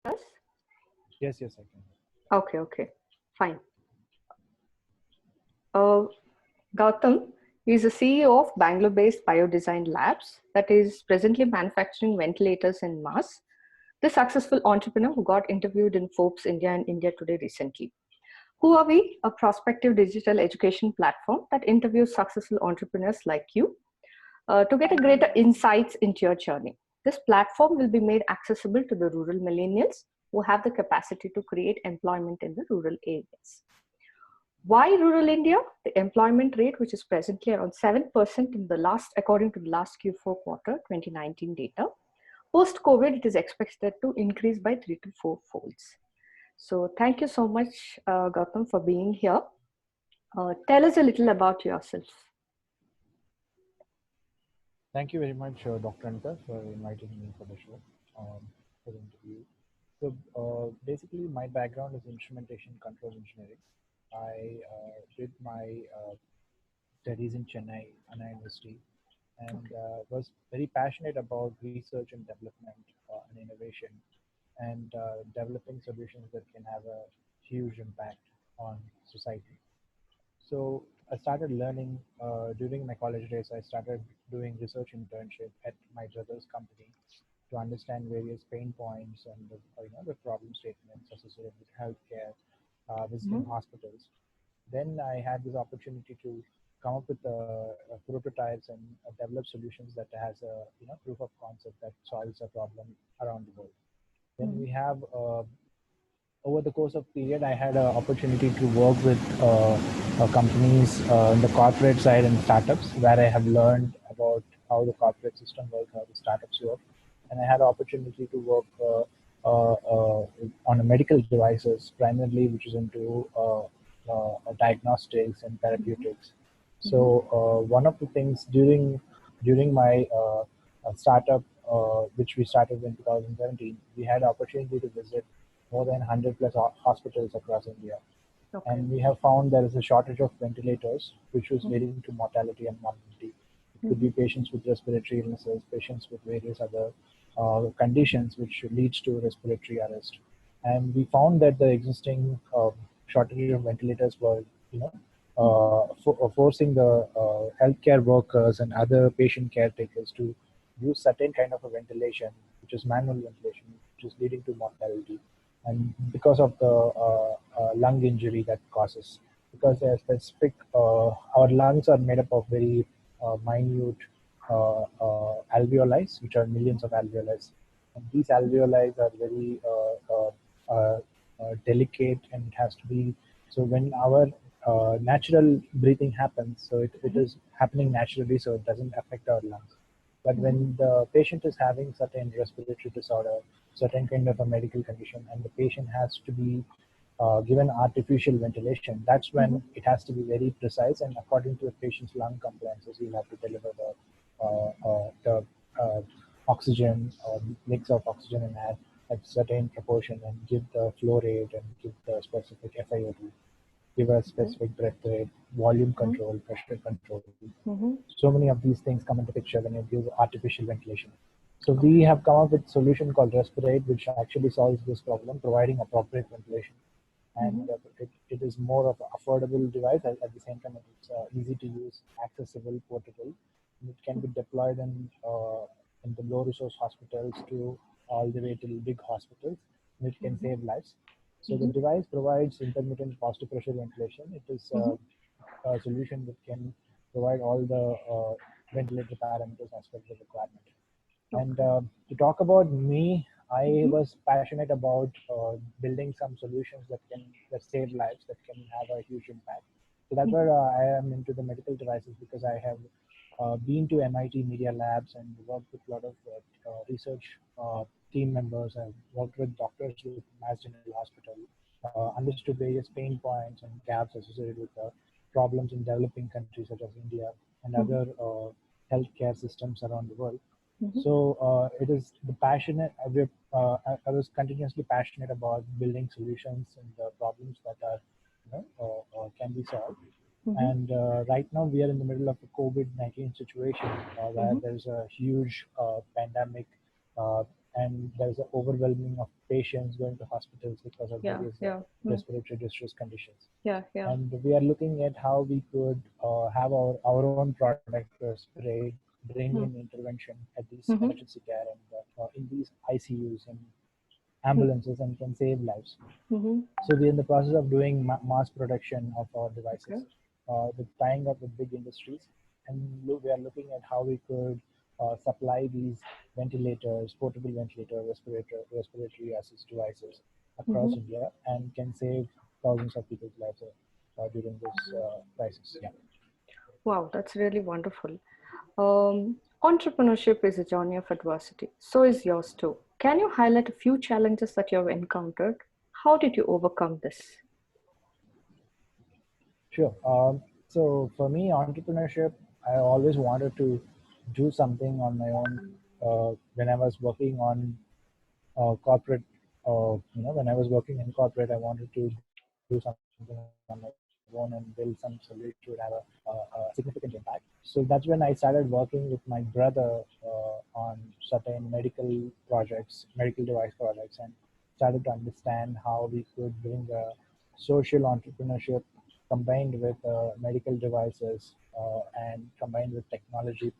us? Yes, I can. Okay, fine. Uh, Gautham is the CEO of Bangalore-based Biodesign Labs that is presently manufacturing ventilators in mass. The successful entrepreneur who got interviewed in Forbes India and India Today recently. Who are we? A prospective digital education platform that interviews successful entrepreneurs like you to get a greater insights into your journey. This platform will be made accessible to the rural millennials who have the capacity to create employment in the rural areas. Why rural India? The employment rate, which is presently around 7% in the last, according to the last Q4 quarter 2019 data. Post-COVID, it is expected to increase by 3 to 4 folds. So thank you so much, Gautham, for being here. Tell us a little about yourself. Thank you very much, Dr. Anitha, for inviting me for the show, for the interview. So basically, my background is instrumentation control engineering. I did my studies in Chennai, Anna University, and Okay. was very passionate about research and development and innovation, and developing solutions that can have a huge impact on society. So I started learning during my college days. I started doing research internship at my brother's company to understand various pain points and the problem statements associated with healthcare, visiting Mm-hmm. hospitals. Then I had this opportunity to come up with prototypes and develop solutions that has a proof of concept that solves a problem around the world. Then Mm-hmm. we have over the course of period, I had an opportunity to work with companies in the corporate side and startups, where I have learned about how the corporate system works, how the startups work, and I had an opportunity to work on a medical devices, primarily which is into diagnostics and therapeutics. So Mm-hmm. one of the things during my startup, which we started in 2017, we had opportunity to visit more than 100 plus hospitals across India. Okay. And we have found there is a shortage of ventilators, which was Mm-hmm. leading to mortality and morbidity. It could Mm-hmm. be patients with respiratory illnesses, patients with various other conditions, which leads to respiratory arrest. And we found that the existing shortage of ventilators were, forcing the healthcare workers and other patient caretakers to use certain kind of a ventilation, which is manual ventilation, which is leading to mortality, and because of the lung injury that causes. Because they are specific, our lungs are made up of very minute alveoli, which are millions of alveoli. And these alveoli are very delicate, and it has to be, so when our natural breathing happens, so it Mm-hmm. is happening naturally, so it doesn't affect our lungs. But Mm-hmm. when the patient is having certain respiratory disorder, certain kind of a medical condition, and the patient has to be given artificial ventilation, that's Mm-hmm. when it has to be very precise. And according to the patient's lung compliances, you have to deliver the oxygen or mix of oxygen and air at certain proportion, and give the flow rate and give the specific FiO2, give a Okay. specific breath rate, volume Mm-hmm. control, pressure control. Mm-hmm. So many of these things come into picture when you give artificial ventilation. So we Okay. have come up with a solution called RespirAID, which actually solves this problem, providing appropriate ventilation. Mm-hmm. And it is more of an affordable device. At the same time, it's easy to use, accessible, portable. And it can be deployed in the low resource hospitals to all the way to big hospitals, and it can Mm-hmm. save lives. So the Mm-hmm. device provides intermittent positive pressure ventilation. It is Mm-hmm. a solution that can provide all the ventilator parameters as per the requirement. And Okay. to talk about me, I Mm-hmm. was passionate about building some solutions that save lives, that can have a huge impact. So that's why Mm-hmm. I am into the medical devices, because I have been to MIT Media Labs and worked with a lot of research team members. I've worked with doctors with Mass General Hospital, understood various pain points and gaps associated with problems in developing countries such as India and Mm-hmm. other healthcare systems around the world. Mm-hmm. So it is the passionate. I was continuously passionate about building solutions and the problems that are, can be solved. Mm-hmm. And right now we are in the middle of a COVID-19 situation where Mm-hmm. there's a huge pandemic, uh, and there's an overwhelming of patients going to hospitals because of Yeah, various yeah, respiratory distress conditions. yeah, yeah. And we are looking at how we could have our own product, RespirAID, bring in intervention at these emergency Mm-hmm. care and in these ICUs and ambulances and can save lives. Mm-hmm. So we're in the process of doing mass production of our devices, Okay. with tying up with big industries, and we are looking at how we could supply these ventilators, portable ventilator, respiratory assist devices across Mm-hmm. India, and can save thousands of people's lives during this crisis. Yeah. Wow, that's really wonderful. Entrepreneurship is a journey of adversity. So is yours too. Can you highlight a few challenges that you have encountered? How did you overcome this? Sure. So for me, entrepreneurship, I always wanted to do something on my own. When I was working on corporate, when I was working in corporate, I wanted to do something on my own and build some solution which would have a significant impact. So that's when I started working with my brother on certain medical projects, medical device projects, and started to understand how we could bring a social entrepreneurship combined with medical devices and combined with technology,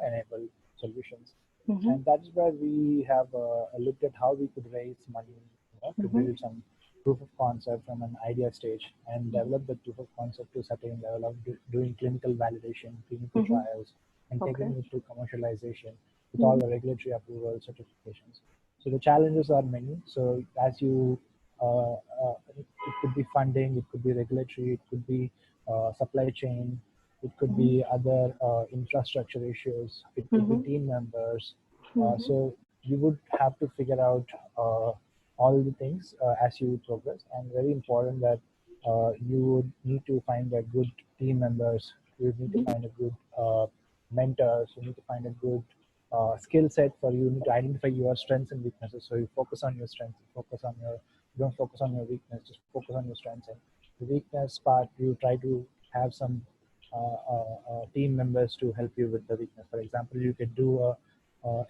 enabled solutions. Mm-hmm. And that's where we have looked at how we could raise money, to Mm-hmm. build some proof of concept from an idea stage and develop the proof of concept to a certain level of doing clinical validation, clinical Mm-hmm. trials, and Okay. taking it to commercialization with all Mm-hmm. the regulatory approval certifications. So the challenges are many. So as you, it could be funding, it could be regulatory, it could be supply chain, it could Mm-hmm. be other infrastructure issues, it could be Mm-hmm. team members. Mm-hmm. So you would have to figure out all the things as you progress, and very important that you would need to find a good team members. You would need to find a good mentors. You need to find a good skill set for you. You need to identify your strengths and weaknesses. So you focus on your strengths. You don't focus on your weakness. Just focus on your strengths. And the weakness part, you try to have some team members to help you with the weakness. For example, you could do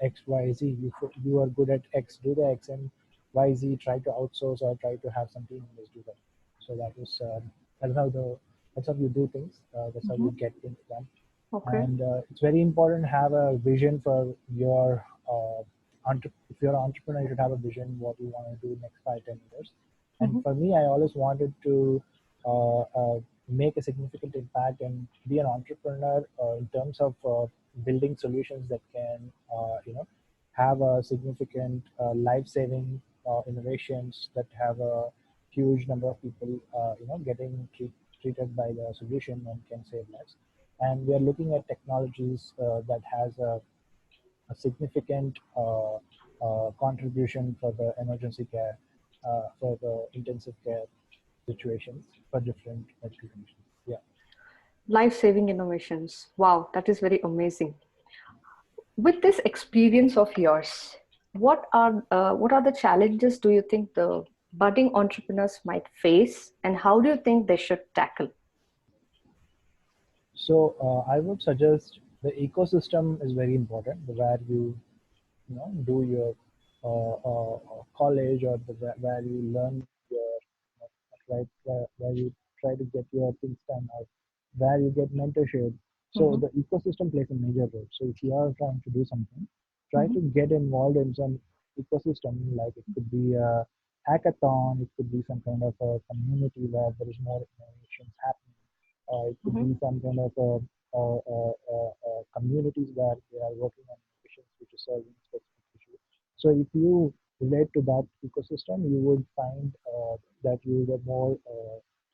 X, Y, Z. You are good at X, do the X, and Y, Z. Try to outsource or try to have some team members do that. So that's how that's how you do things. That's how Mm-hmm. you get things done. Okay. And it's very important to have a vision for your if you're an entrepreneur, you should have a vision what you want to do next 5, 10 years. And Mm-hmm. for me, I always wanted to uh, uh, make a significant impact and be an entrepreneur in terms of building solutions that can have a significant life-saving innovations that have a huge number of people getting treated by the solution and can save lives. And we are looking at technologies that has a significant contribution for the emergency care, for the intensive care situations for different medical conditions. Yeah. Life-saving innovations. Wow, that is very amazing. With this experience of yours, what are the challenges do you think the budding entrepreneurs might face, and how do you think they should tackle? So I would suggest the ecosystem is very important, where you do your college or where you learn your right where you try to get your things done or where you get mentorship. So Mm-hmm. the ecosystem plays a major role. So if you are trying to do something, try Mm-hmm. to get involved in some ecosystem. Like it could be a hackathon, it could be some kind of a community where there is more innovations happening. It could Mm-hmm. be some kind of communities where they are working on innovations which is solving specific issues. So if you relate to that ecosystem, you would find that you are more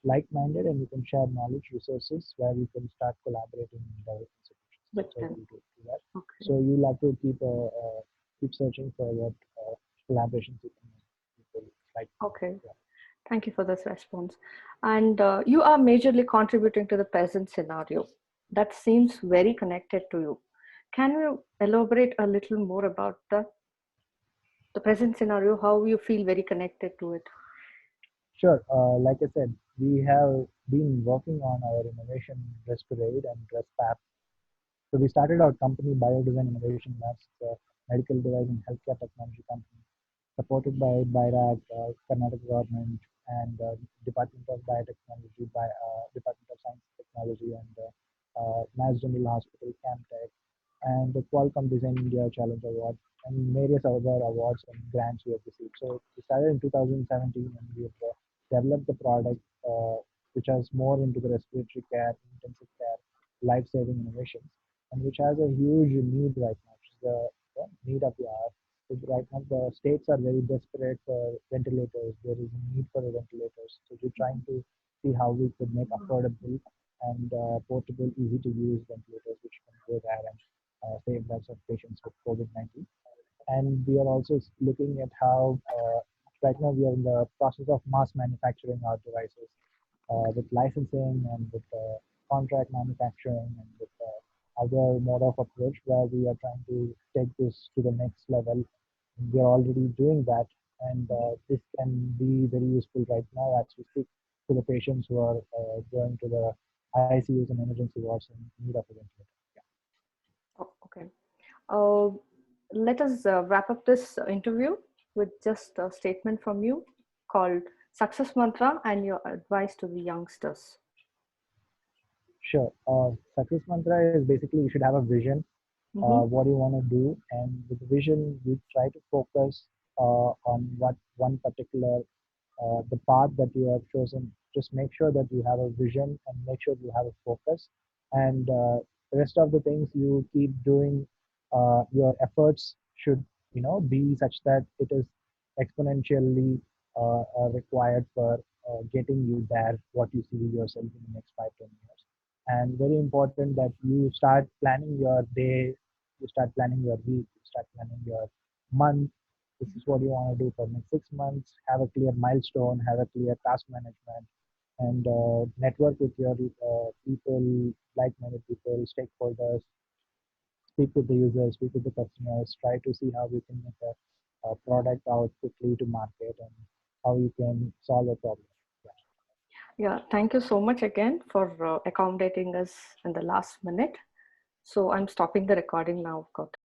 like-minded and you can share knowledge resources where you can start collaborating and developing solutions. With That's how them. you do that. Okay. So you'll have to keep searching for what collaborations you can make people like. Okay. Yeah. Thank you for this response. And you are majorly contributing to the present scenario. That seems very connected to you. Can you elaborate a little more about the present scenario, how you feel very connected to it? Sure. Like I said, we have been working on our innovation RespirAID and RespApp. So we started our company, Biodesign Innovation Labs, a medical device and healthcare technology company. supported by BIRAC, Karnataka government, and Department of Biotechnology, Department of Science and Technology, and Mass General Hospital, Camtech, and the Qualcomm Design India Challenge Award, and various other awards and grants we have received. So we started in 2017, and we have developed the product, which has more into the respiratory care, intensive care, life-saving innovations, and which has a huge need right now, which is the need of the hour. So right now, the states are very desperate for ventilators. There is a need for the ventilators. So we're trying to see how we could make affordable and portable, easy to use ventilators, which can go there and save lives of patients with COVID-19. And we are also looking at how right now we are in the process of mass manufacturing our devices with licensing and with contract manufacturing and with other mode of approach where we are trying to take this to the next level. We are already doing that, and this can be very useful right now as we speak to the patients who are going to the ICUs and emergency wards in need of a ventilator. Oh, okay. Uh, Let us wrap up this interview with just a statement from you called Success Mantra and your advice to the youngsters. Sure. Success mantra is basically you should have a vision, Mm-hmm. what you want to do, and with the vision, you try to focus on what one particular the path that you have chosen. Just make sure that you have a vision and make sure you have a focus, and the rest of the things you keep doing. Your efforts should be such that it is exponentially required for getting you there. What you see yourself in the next 5-10 years, and very important that you start planning your day, you start planning your week, you start planning your month. This is what you want to do for next 6 months. Have a clear milestone, have a clear task management, and network with your people, like-minded people, stakeholders. Speak with the users, speak with the customers. Try to see how we can make a product out quickly to market and how you can solve a problem. Yeah. Yeah, thank you so much again for accommodating us in the last minute. So I'm stopping the recording now, Gautam.